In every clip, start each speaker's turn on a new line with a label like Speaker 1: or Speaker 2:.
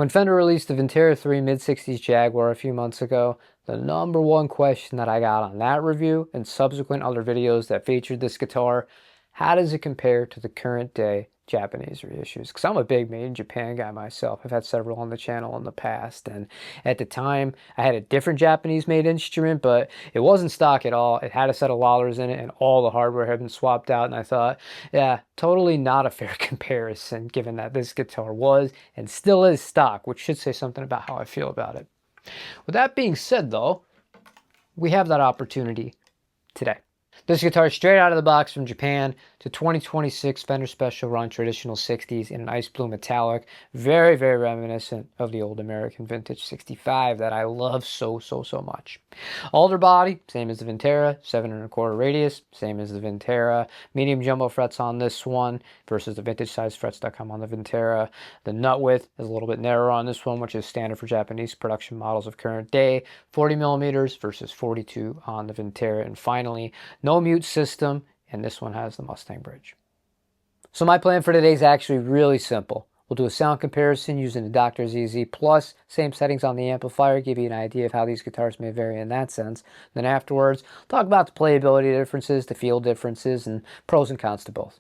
Speaker 1: When Fender released the Vintera 3 mid-60s Jaguar a few months ago, the number one question that I got on that review and subsequent other videos that featured this guitar, how does it compare to the current day Japanese reissues? Because I'm a big made in Japan guy myself. I've had several on the channel in the past, and at the time I had a different Japanese made instrument, but it wasn't stock at all. It had a set of Lollers in it and all the hardware had been swapped out, and I thought, yeah, totally not a fair comparison given that this guitar was and still is stock, which should say something about how I feel about it. With that being said, though, we have that opportunity today. This guitar is straight out of the box from Japan to 2026 Fender Special Run Traditional 60s in an ice blue metallic. Very, very reminiscent of the old American vintage 65 that I love so much. Alder body, same as the Vintera, 7¼ radius, same as the Vintera. Medium jumbo frets on this one versus the vintage size frets that come on the Vintera. The nut width is a little bit narrower on this one, which is standard for Japanese production models of current day. 40 millimeters versus 42 on the Vintera. And finally, no mute system, and this one has the Mustang bridge. So my plan for today is actually really simple. We'll do a sound comparison using the Dr. ZZ Plus, same settings on the amplifier, give you an idea of how these guitars may vary in that sense. Then afterwards, talk about the playability differences, the feel differences, and pros and cons to both.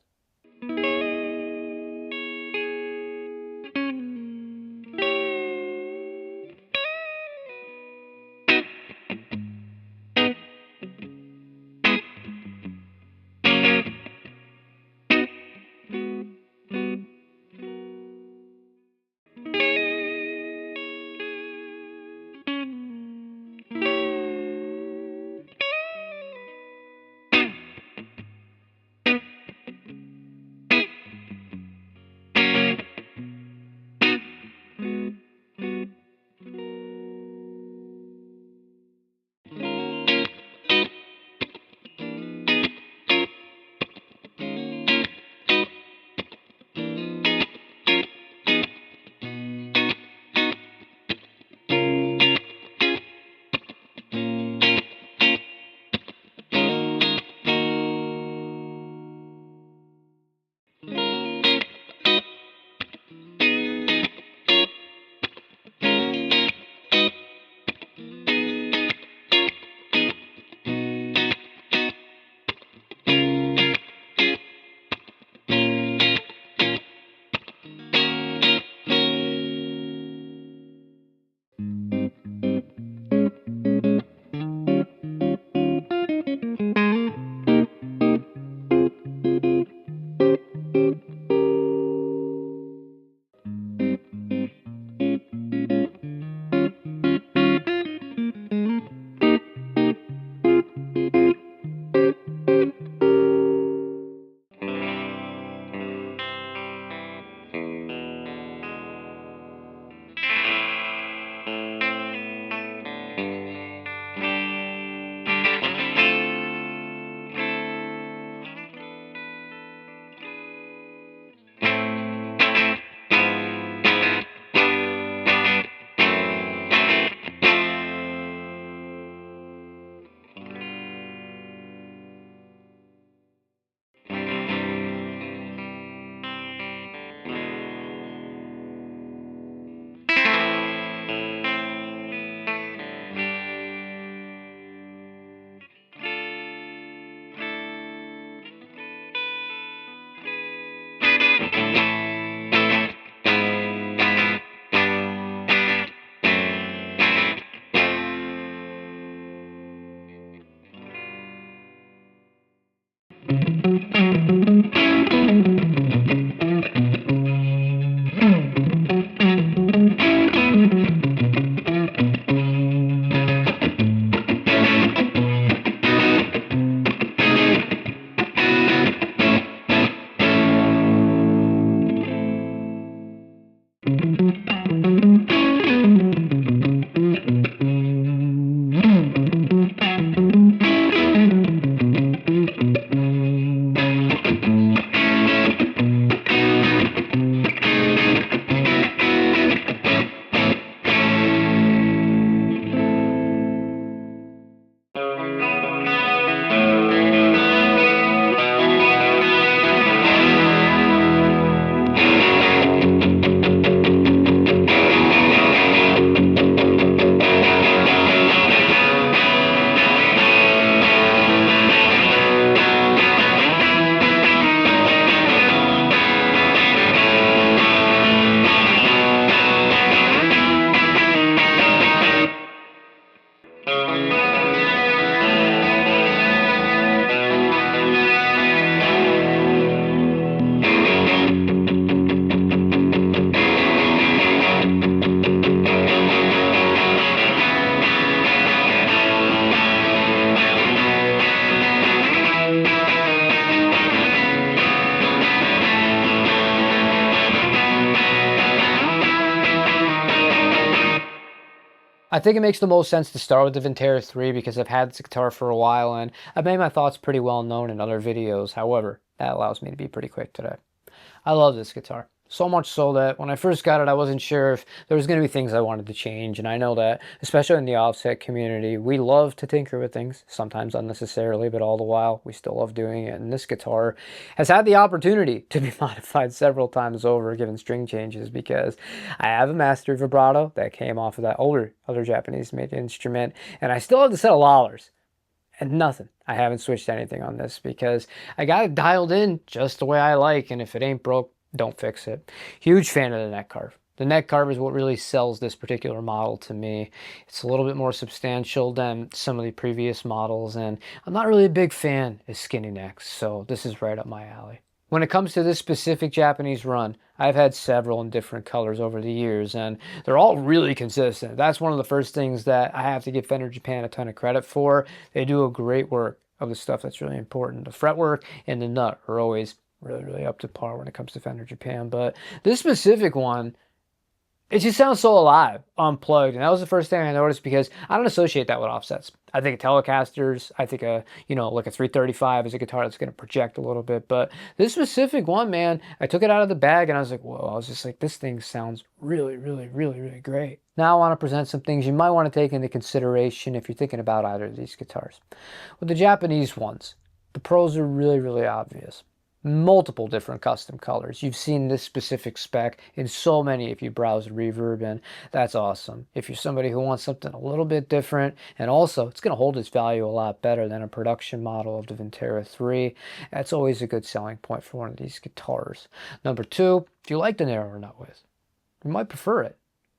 Speaker 1: I think it makes the most sense to start with the Vintera 3 because I've had this guitar for a while and I've made my thoughts pretty well known in other videos. However, that allows me to be pretty quick today. I love this guitar. So much so that when I first got it, I wasn't sure if there was going to be things I wanted to change. And I know that, especially in the offset community, we love to tinker with things, sometimes unnecessarily, but all the while, we still love doing it. And this guitar has had the opportunity to be modified several times over, given string changes, because I have a master vibrato that came off of that other Japanese-made instrument, and I still have the set of Lawlers. And nothing. I haven't switched anything on this because I got it dialed in just the way I like, and if it ain't broke, don't fix it. Huge fan of the neck carve. The neck carve is what really sells this particular model to me. It's a little bit more substantial than some of the previous models, and I'm not really a big fan of skinny necks, so this is right up my alley. When it comes to this specific Japanese run, I've had several in different colors over the years, and they're all really consistent. That's one of the first things that I have to give Fender Japan a ton of credit for. They do a great work of the stuff that's really important. The fretwork and the nut are always really up to par when it comes to Fender Japan, but this specific one, it just sounds so alive, unplugged, and that was the first thing I noticed because I don't associate that with offsets. I think of Telecasters, I think like a 335 is a guitar that's going to project a little bit, but this specific one, man, I took it out of the bag and I was like, whoa, I was just like, this thing sounds really great. Now I want to present some things you might want to take into consideration if you're thinking about either of these guitars. With the Japanese ones, the pros are really obvious. Multiple different custom colors. You've seen this specific spec in so many if you browse Reverb, and that's awesome. If you're somebody who wants something a little bit different, and also it's going to hold its value a lot better than a production model of the Vintera 3, that's always a good selling point for one of these guitars. Number two, if you like the narrower nut width, you might prefer it.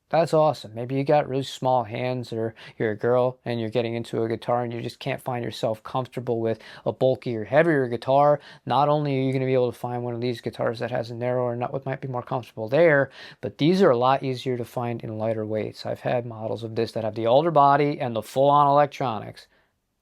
Speaker 1: That's awesome. Maybe you got really small hands, or you're a girl and you're getting into a guitar and you just can't find yourself comfortable with a bulkier, heavier guitar. Not only are you going to be able to find one of these guitars that has a narrower nut width, might be more comfortable there, but these are a lot easier to find in lighter weights. I've had models of this that have the older body and the full-on electronics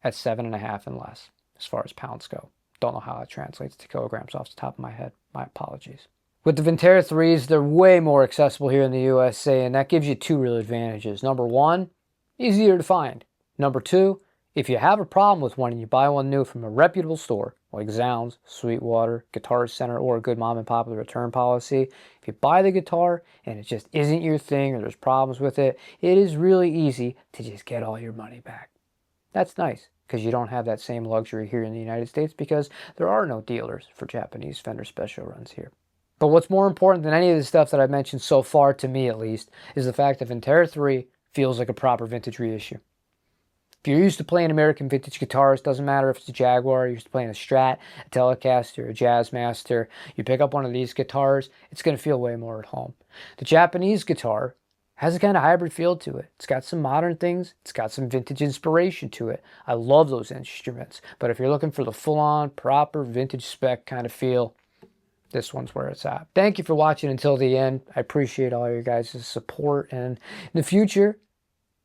Speaker 1: at 7.5 and less as far as pounds go. Don't know how it translates to kilograms off the top of my head. My apologies. With the Vintera 3s, they're way more accessible here in the USA, and that gives you two real advantages. Number one, easier to find. Number two, if you have a problem with one and you buy one new from a reputable store, like Zounds, Sweetwater, Guitar Center, or a good mom and pop with a return policy, if you buy the guitar and it just isn't your thing or there's problems with it, it is really easy to just get all your money back. That's nice, because you don't have that same luxury here in the United States because there are no dealers for Japanese Fender special runs here. But what's more important than any of the stuff that I've mentioned so far, to me at least, is the fact that Vintera 3 feels like a proper vintage reissue. If you're used to playing American vintage guitars, doesn't matter if it's a Jaguar, you're used to playing a Strat, a Telecaster, a Jazzmaster, you pick up one of these guitars, it's going to feel way more at home. The Japanese guitar has a kind of hybrid feel to it. It's got some modern things, it's got some vintage inspiration to it. I love those instruments, but if you're looking for the full-on, proper vintage spec kind of feel, this one's where it's at. Thank you for watching until the end. I appreciate all your guys' support, and in the future,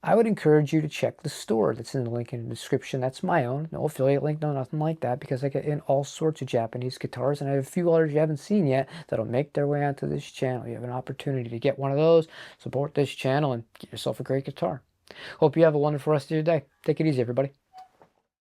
Speaker 1: I would encourage you to check the store that's in the link in the description. That's my own. No affiliate link, no nothing like that, because I get in all sorts of Japanese guitars, and I have a few others you haven't seen yet that'll make their way onto this channel. You have an opportunity to get one of those, support this channel, and get yourself a great guitar. Hope you have a wonderful rest of your day. Take it easy, everybody.